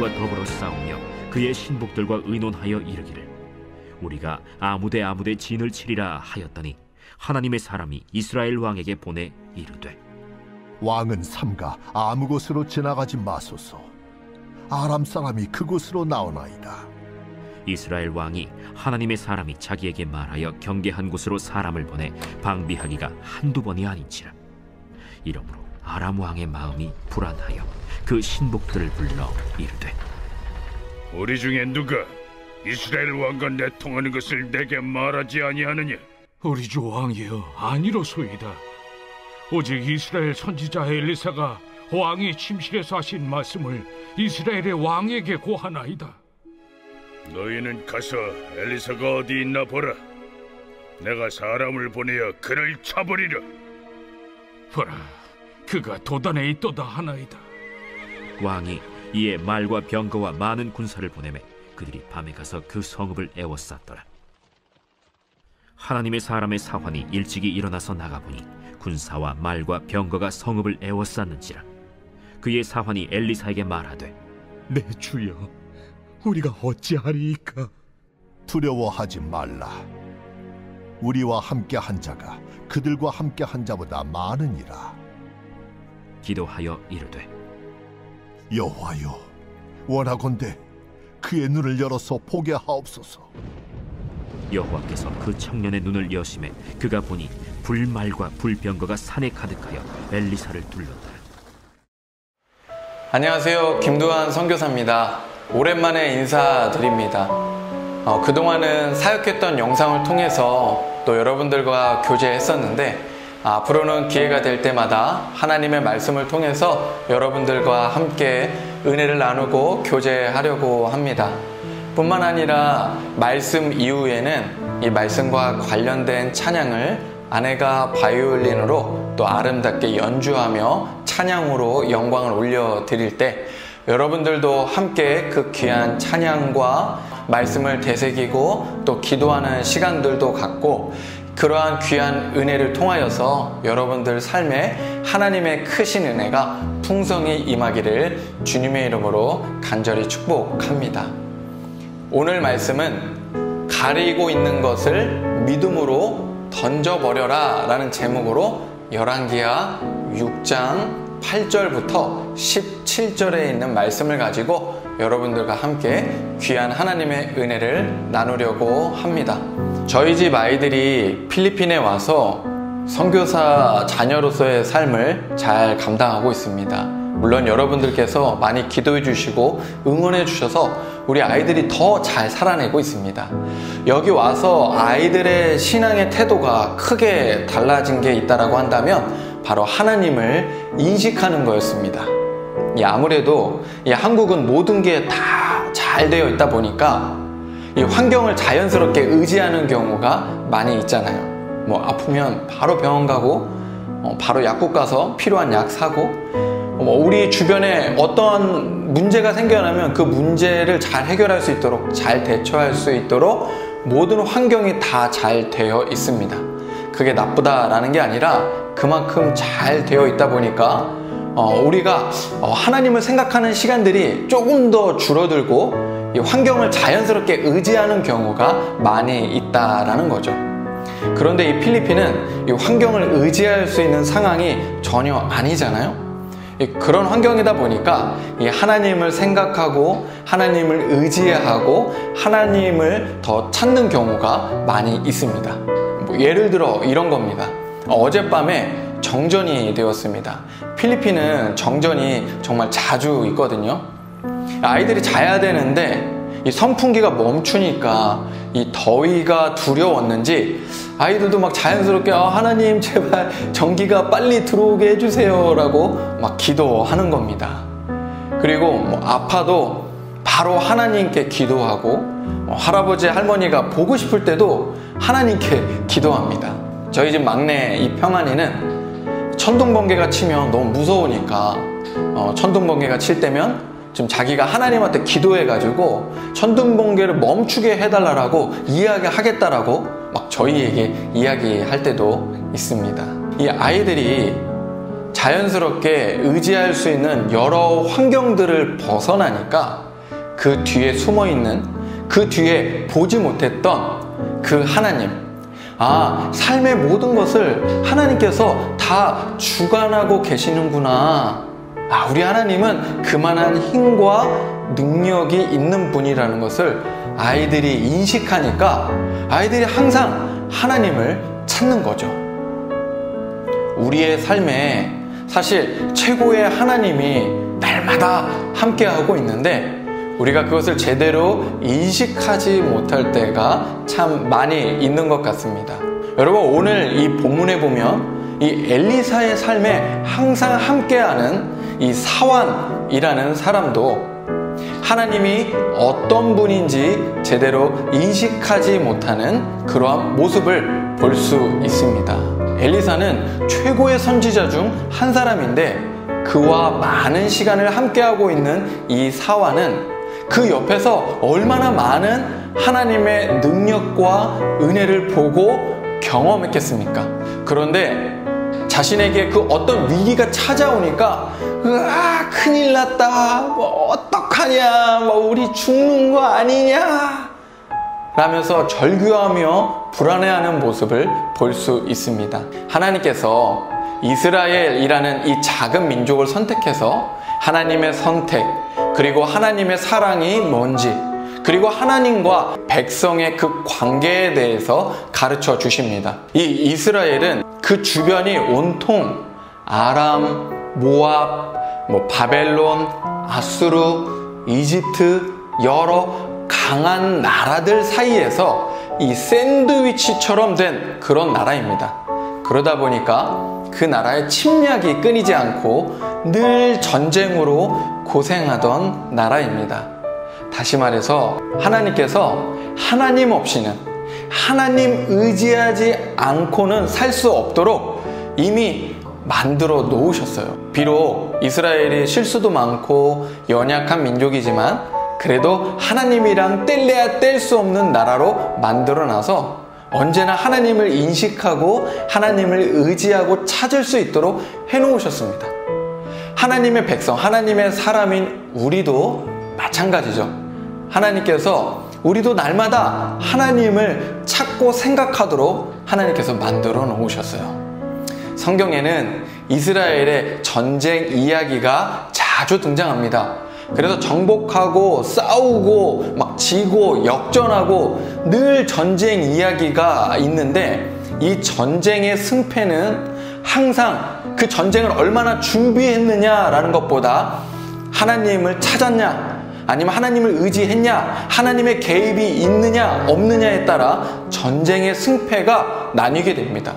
왕과 더불어 싸우며 그의 신복들과 의논하여 이르기를 우리가 아무데 진을 치리라 하였더니 하나님의 사람이 이스라엘 왕에게 보내 이르되 왕은 삼가 아무 곳으로 지나가지 마소서. 아람 사람이 그곳으로 나오나이다. 이스라엘 왕이 하나님의 사람이 자기에게 말하여 경계한 곳으로 사람을 보내 방비하기가 한두 번이 아닌지라. 이러므로 아람 왕의 마음이 불안하여 그 신복들을 불러 이르되 우리 중에 누가 이스라엘 왕과 내통하는 것을 내게 말하지 아니하느냐? 우리 주 왕이여, 아니로소이다. 오직 이스라엘 선지자 엘리사가 왕이 침실에서 하신 말씀을 이스라엘의 왕에게 고하나이다. 너희는 가서 엘리사가 어디 있나 보라. 내가 사람을 보내어 그를 쳐버리라. 보라, 그가 도단에 있도다 하나이다. 왕이 이에 말과 병거와 많은 군사를 보내매 그들이 밤에 가서 그 성읍을 에워쌌더라. 하나님의 사람의 사환이 일찍이 일어나서 나가보니 군사와 말과 병거가 성읍을 에워쌌는지라. 그의 사환이 엘리사에게 말하되 내 주여, 우리가 어찌하리이까? 두려워하지 말라. 우리와 함께 한 자가 그들과 함께 한 자보다 많으니라. 기도하여 이르되 여호와여, 원하건대 그의 눈을 열어서 보게 하옵소서. 여호와께서 그 청년의 눈을 여심해 그가 보니 불말과 불병거가 산에 가득하여 엘리사를 둘렀더라. 안녕하세요, 김두한 선교사입니다. 오랜만에 인사드립니다. 그동안은 사역했던 영상을 통해서 또 여러분들과 교제했었는데 앞으로는 기회가 될 때마다 하나님의 말씀을 통해서 여러분들과 함께 은혜를 나누고 교제하려고 합니다. 뿐만 아니라 말씀 이후에는 이 말씀과 관련된 찬양을 아내가 바이올린으로 또 아름답게 연주하며 찬양으로 영광을 올려드릴 때 여러분들도 함께 그 귀한 찬양과 말씀을 되새기고 또 기도하는 시간들도 갖고 그러한 귀한 은혜를 통하여서 여러분들 삶에 하나님의 크신 은혜가 풍성히 임하기를 주님의 이름으로 간절히 축복합니다. 오늘 말씀은 가리고 있는 것을 믿음으로 던져버려라 라는 제목으로 열왕기하 6장 8절부터 17절에 있는 말씀을 가지고 여러분들과 함께 귀한 하나님의 은혜를 나누려고 합니다. 저희 집 아이들이 필리핀에 와서 선교사 자녀로서의 삶을 잘 감당하고 있습니다. 물론 여러분들께서 많이 기도해 주시고 응원해 주셔서 우리 아이들이 더 잘 살아내고 있습니다. 여기 와서 아이들의 신앙의 태도가 크게 달라진 게 있다라고 한다면 바로 하나님을 인식하는 거였습니다. 아무래도 한국은 모든 게 다 잘 되어 있다 보니까 이 환경을 자연스럽게 의지하는 경우가 많이 있잖아요. 뭐 아프면 바로 병원 가고 바로 약국 가서 필요한 약 사고 우리 주변에 어떠한 문제가 생겨나면 그 문제를 잘 해결할 수 있도록 잘 대처할 수 있도록 모든 환경이 다 잘 되어 있습니다. 그게 나쁘다라는 게 아니라 그만큼 잘 되어 있다 보니까 우리가 하나님을 생각하는 시간들이 조금 더 줄어들고 이 환경을 자연스럽게 의지하는 경우가 많이 있다라는 거죠. 그런데 이 필리핀은 이 환경을 의지할 수 있는 상황이 전혀 아니잖아요. 그런 환경이다 보니까 이 하나님을 생각하고 하나님을 의지하고 하나님을 더 찾는 경우가 많이 있습니다. 예를 들어 이런 겁니다. 어젯밤에 정전이 되었습니다. 필리핀은 정전이 정말 자주 있거든요. 아이들이 자야 되는데 이 선풍기가 멈추니까 이 더위가 두려웠는지 아이들도 막 자연스럽게 하나님 제발 전기가 빨리 들어오게 해주세요 라고 막 기도하는 겁니다. 그리고 아파도 바로 하나님께 기도하고 할아버지 할머니가 보고 싶을 때도 하나님께 기도합니다. 저희 집 막내 이 평안이는 천둥번개가 치면 너무 무서우니까 천둥번개가 칠 때면 지금 자기가 하나님한테 기도해가지고 천둥번개를 멈추게 해달라고 이야기하겠다라고 막 저희에게 이야기할 때도 있습니다. 이 아이들이 자연스럽게 의지할 수 있는 여러 환경들을 벗어나니까 그 뒤에 숨어 있는, 그 뒤에 보지 못했던 그 하나님. 삶의 모든 것을 하나님께서 다 주관하고 계시는구나. 우리 하나님은 그만한 힘과 능력이 있는 분이라는 것을 아이들이 인식하니까 아이들이 항상 하나님을 찾는 거죠. 우리의 삶에 사실 최고의 하나님이 날마다 함께하고 있는데 우리가 그것을 제대로 인식하지 못할 때가 참 많이 있는 것 같습니다. 여러분, 오늘 이 본문에 보면 이 엘리사의 삶에 항상 함께하는 이 사완이라는 사람도 하나님이 어떤 분인지 제대로 인식하지 못하는 그러한 모습을 볼 수 있습니다. 엘리사는 최고의 선지자 중 한 사람인데 그와 많은 시간을 함께하고 있는 이 사완은 그 옆에서 얼마나 많은 하나님의 능력과 은혜를 보고 경험했겠습니까? 그런데 자신에게 그 어떤 위기가 찾아오니까 큰일 났다, 어떡하냐, 우리 죽는 거 아니냐 라면서 절규하며 불안해하는 모습을 볼 수 있습니다. 하나님께서 이스라엘이라는 이 작은 민족을 선택해서 하나님의 선택, 그리고 하나님의 사랑이 뭔지, 그리고 하나님과 백성의 그 관계에 대해서 가르쳐 주십니다. 이 이스라엘은 그 주변이 온통 아람, 모압, 바벨론, 아수르, 이집트 여러 강한 나라들 사이에서 이 샌드위치처럼 된 그런 나라입니다. 그러다 보니까 그 나라의 침략이 끊이지 않고 늘 전쟁으로 고생하던 나라입니다. 다시 말해서 하나님께서 하나님 없이는, 하나님 의지하지 않고는 살 수 없도록 이미 만들어 놓으셨어요. 비록 이스라엘이 실수도 많고 연약한 민족이지만 그래도 하나님이랑 뗄래야 뗄 수 없는 나라로 만들어놔서 언제나 하나님을 인식하고 하나님을 의지하고 찾을 수 있도록 해놓으셨습니다. 하나님의 백성, 하나님의 사람인 우리도 마찬가지죠. 하나님께서 우리도 날마다 하나님을 찾고 생각하도록 하나님께서 만들어 놓으셨어요. 성경에는 이스라엘의 전쟁 이야기가 자주 등장합니다. 그래서 정복하고 싸우고 막 지고 역전하고 늘 전쟁 이야기가 있는데 이 전쟁의 승패는 항상 그 전쟁을 얼마나 준비했느냐라는 것보다 하나님을 찾았냐, 아니면 하나님을 의지했냐, 하나님의 개입이 있느냐 없느냐에 따라 전쟁의 승패가 나뉘게 됩니다.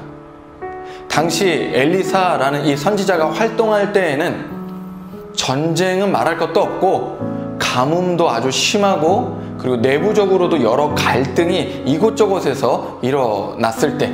당시 엘리사라는 이 선지자가 활동할 때에는 전쟁은 말할 것도 없고 가뭄도 아주 심하고 그리고 내부적으로도 여러 갈등이 이곳저곳에서 일어났을 때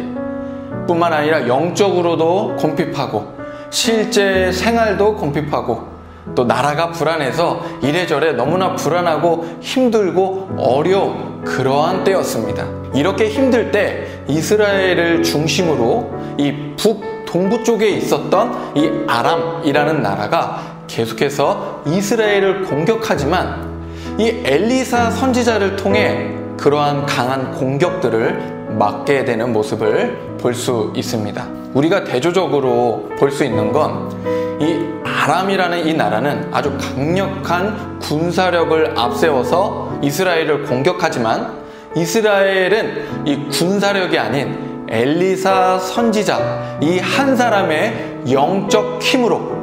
뿐만 아니라 영적으로도 궁핍하고 실제 생활도 궁핍하고 또 나라가 불안해서 이래저래 너무나 불안하고 힘들고 어려운 그러한 때였습니다. 이렇게 힘들 때 이스라엘을 중심으로 이 북동부 쪽에 있었던 이 아람이라는 나라가 계속해서 이스라엘을 공격하지만 이 엘리사 선지자를 통해 그러한 강한 공격들을 막게 되는 모습을 볼 수 있습니다. 우리가 대조적으로 볼 수 있는 건 이 아람이라는 이 나라는 아주 강력한 군사력을 앞세워서 이스라엘을 공격하지만 이스라엘은 이 군사력이 아닌 엘리사 선지자 이 한 사람의 영적 힘으로,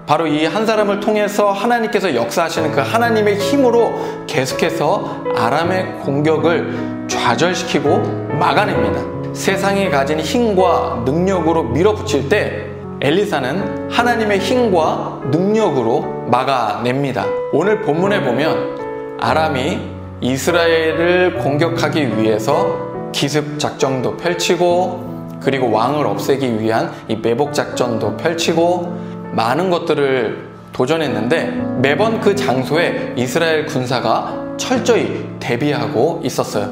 바로 이 한 사람을 통해서 하나님께서 역사하시는 그 하나님의 힘으로 계속해서 아람의 공격을 좌절시키고 막아냅니다. 세상이 가진 힘과 능력으로 밀어붙일 때 엘리사는 하나님의 힘과 능력으로 막아냅니다. 오늘 본문에 보면 아람이 이스라엘을 공격하기 위해서 기습 작전도 펼치고 그리고 왕을 없애기 위한 이 매복 작전도 펼치고 많은 것들을 도전했는데 매번 그 장소에 이스라엘 군사가 철저히 대비하고 있었어요.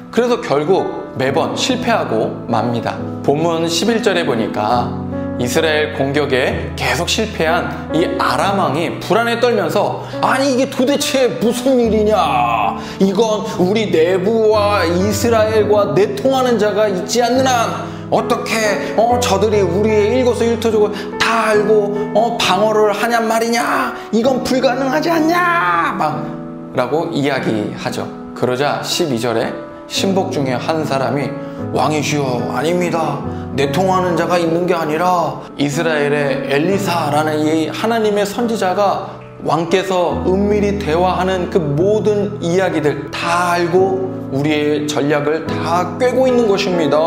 그래서 결국 매번 실패하고 맙니다. 본문 11절에 보니까 이스라엘 공격에 계속 실패한 이 아람 왕이 불안에 떨면서 아니 이게 도대체 무슨 일이냐, 이건 우리 내부와 이스라엘과 내통하는 자가 있지 않는 한 어떻게 저들이 우리의 일거수일투족을 다 알고 방어를 하냔 말이냐, 이건 불가능하지 않냐 막 라고 이야기하죠. 그러자 12절에 신복 중에 한 사람이 왕이시여 아닙니다, 내통하는 자가 있는 게 아니라 이스라엘의 엘리사라는 이 하나님의 선지자가 왕께서 은밀히 대화하는 그 모든 이야기들 다 알고 우리의 전략을 다 꿰고 있는 것입니다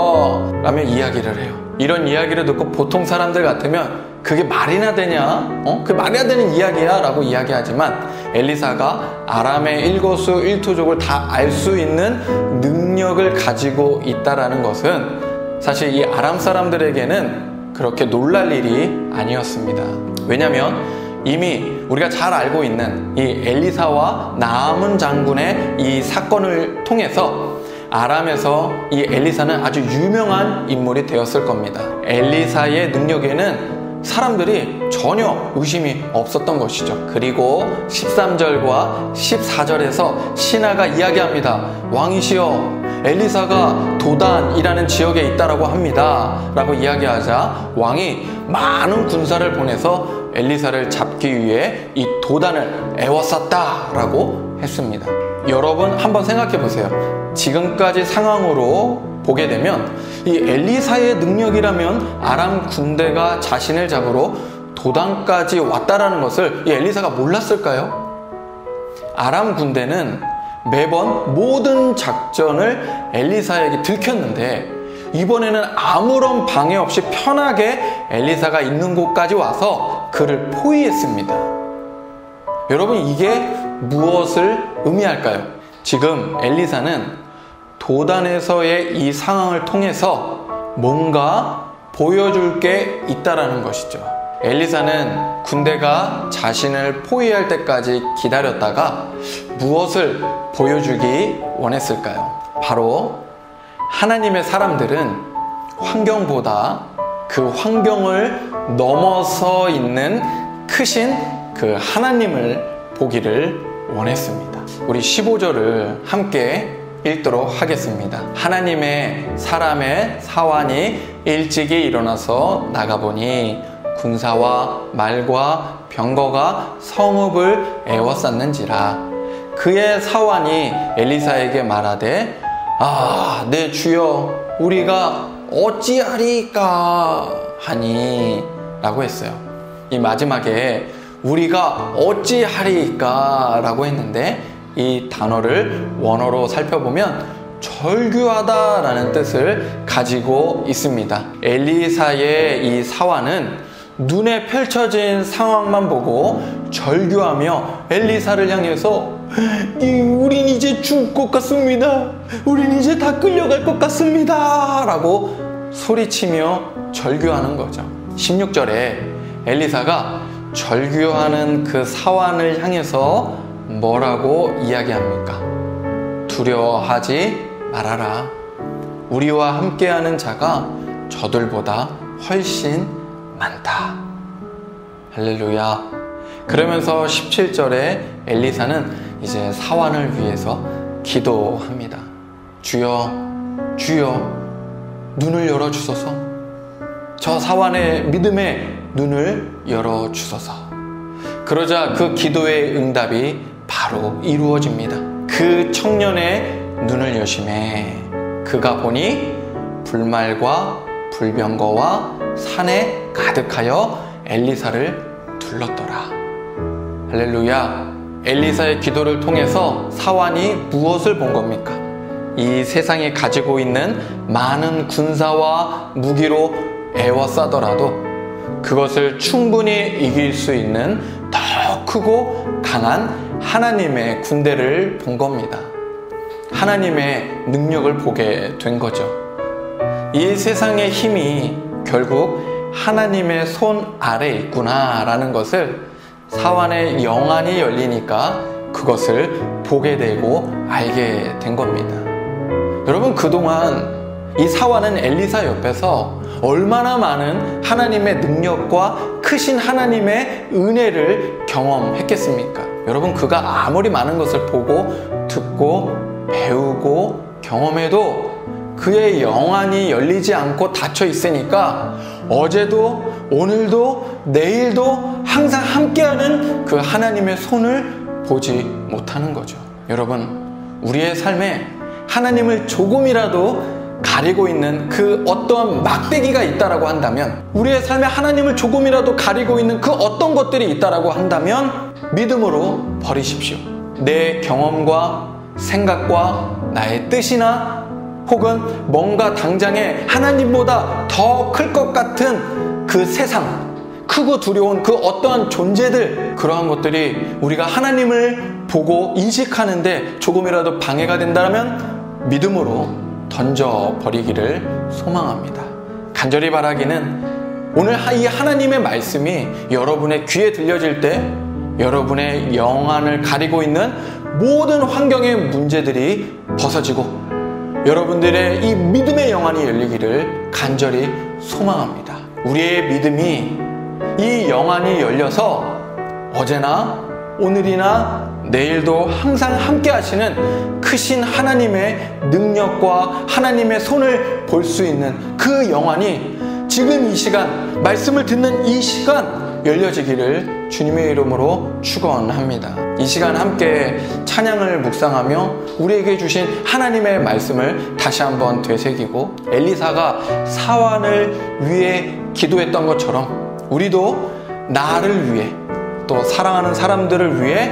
라며 이야기를 해요. 이런 이야기를 듣고 보통 사람들 같으면 그게 말이나 되냐? 그 말이나 되는 이야기야 라고 이야기하지만 엘리사가 아람의 일거수일투족을 다 알 수 있는 능력을 가지고 있다라는 것은 사실 이 아람 사람들에게는 그렇게 놀랄 일이 아니었습니다. 왜냐하면 이미 우리가 잘 알고 있는 이 엘리사와 나아문 장군의 이 사건을 통해서 아람에서 이 엘리사는 아주 유명한 인물이 되었을 겁니다. 엘리사의 능력에는 사람들이 전혀 의심이 없었던 것이죠. 그리고 13절과 14절에서 신하가 이야기합니다. 왕이시여 엘리사가 도단이라는 지역에 있다라고 합니다 라고 이야기하자 왕이 많은 군사를 보내서 엘리사를 잡기 위해 이 도단을 애워쌌다 라고 했습니다. 여러분 한번 생각해 보세요. 지금까지 상황으로 보게 되면 이 엘리사의 능력이라면 아람 군대가 자신을 잡으러 도단까지 왔다라는 것을 이 엘리사가 몰랐을까요? 아람 군대는 매번 모든 작전을 엘리사에게 들켰는데 이번에는 아무런 방해 없이 편하게 엘리사가 있는 곳까지 와서 그를 포위했습니다. 여러분 이게 무엇을 의미할까요? 지금 엘리사는 도단에서의 이 상황을 통해서 뭔가 보여줄 게 있다라는 것이죠. 엘리사는 군대가 자신을 포위할 때까지 기다렸다가 무엇을 보여주기 원했을까요? 바로 하나님의 사람들은 환경보다 그 환경을 넘어서 있는 크신 그 하나님을 보기를 원했습니다. 우리 15절을 함께 읽도록 하겠습니다. 하나님의 사람의 사환이 일찍이 일어나서 나가보니 군사와 말과 병거가 성읍을 애워쌌는지라. 그의 사환이 엘리사에게 말하되 내 주여 우리가 어찌하리까 하니 라고 했어요. 이 마지막에 우리가 어찌하리까 라고 했는데 이 단어를 원어로 살펴보면 절규하다 라는 뜻을 가지고 있습니다. 엘리사의 이 사환은 눈에 펼쳐진 상황만 보고 절규하며 엘리사를 향해서 우린 이제 죽을 것 같습니다. 우린 이제 다 끌려갈 것 같습니다 라고 소리치며 절규하는 거죠. 16절에 엘리사가 절규하는 그 사환을 향해서 뭐라고 이야기합니까? 두려워하지 말아라. 우리와 함께하는 자가 저들보다 훨씬 많다. 할렐루야. 그러면서 17절에 엘리사는 이제 사환을 위해서 기도합니다. 주여, 주여, 눈을 열어주소서. 저 사환의 믿음의 눈을 열어주소서. 그러자 그 기도의 응답이 바로 이루어집니다. 그 청년의 눈을 여심해 그가 보니 불말과 불병거와 산에 가득하여 엘리사를 둘렀더라. 할렐루야. 엘리사의 기도를 통해서 사환이 무엇을 본 겁니까? 이 세상이 가지고 있는 많은 군사와 무기로 애워싸더라도 그것을 충분히 이길 수 있는 더 크고 강한 하나님의 군대를 본 겁니다. 하나님의 능력을 보게 된 거죠. 이 세상의 힘이 결국 하나님의 손 아래에 있구나 라는 것을 사환의 영안이 열리니까 그것을 보게 되고 알게 된 겁니다. 여러분 그동안 이 사환은 엘리사 옆에서 얼마나 많은 하나님의 능력과 크신 하나님의 은혜를 경험했겠습니까? 여러분, 그가 아무리 많은 것을 보고 듣고 배우고 경험해도 그의 영안이 열리지 않고 닫혀 있으니까 어제도 오늘도 내일도 항상 함께하는 그 하나님의 손을 보지 못하는 거죠. 여러분, 우리의 삶에 하나님을 조금이라도 가리고 있는 그 어떠한 막대기가 있다라고 한다면, 우리의 삶에 하나님을 조금이라도 가리고 있는 그 어떤 것들이 있다라고 한다면 믿음으로 버리십시오. 내 경험과 생각과 나의 뜻이나 혹은 뭔가 당장에 하나님보다 더 클 것 같은 그 세상, 크고 두려운 그 어떠한 존재들, 그러한 것들이 우리가 하나님을 보고 인식하는데 조금이라도 방해가 된다면 믿음으로 던져버리기를 소망합니다. 간절히 바라기는 오늘 이 하나님의 말씀이 여러분의 귀에 들려질 때 여러분의 영안을 가리고 있는 모든 환경의 문제들이 벗어지고 여러분들의 이 믿음의 영안이 열리기를 간절히 소망합니다. 우리의 믿음이 이 영안이 열려서 어제나 오늘이나 내일도 항상 함께 하시는 크신 하나님의 능력과 하나님의 손을 볼 수 있는 그 영안이 지금 이 시간, 말씀을 듣는 이 시간 열려지기를 주님의 이름으로 축원합니다. 이 시간 함께 찬양을 묵상하며 우리에게 주신 하나님의 말씀을 다시 한번 되새기고, 엘리사가 사환을 위해 기도했던 것처럼 우리도 나를 위해 또 사랑하는 사람들을 위해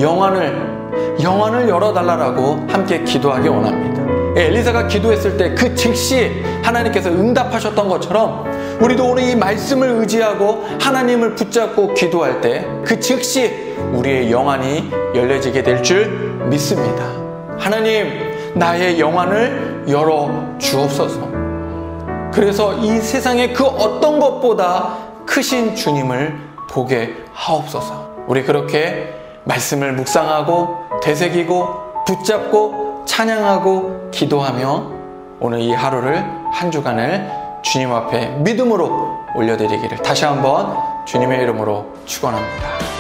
영안을 열어달라고 함께 기도하기 원합니다. 엘리사가 기도했을 때 그 즉시 하나님께서 응답하셨던 것처럼 우리도 오늘 이 말씀을 의지하고 하나님을 붙잡고 기도할 때 그 즉시 우리의 영안이 열려지게 될 줄 믿습니다. 하나님, 나의 영안을 열어 주옵소서. 그래서 이 세상의 그 어떤 것보다 크신 주님을 보게 하옵소서. 우리 그렇게 말씀을 묵상하고 되새기고 붙잡고 찬양하고 기도하며 오늘 이 하루를, 한 주간을 주님 앞에 믿음으로 올려드리기를 다시 한번 주님의 이름으로 축원합니다.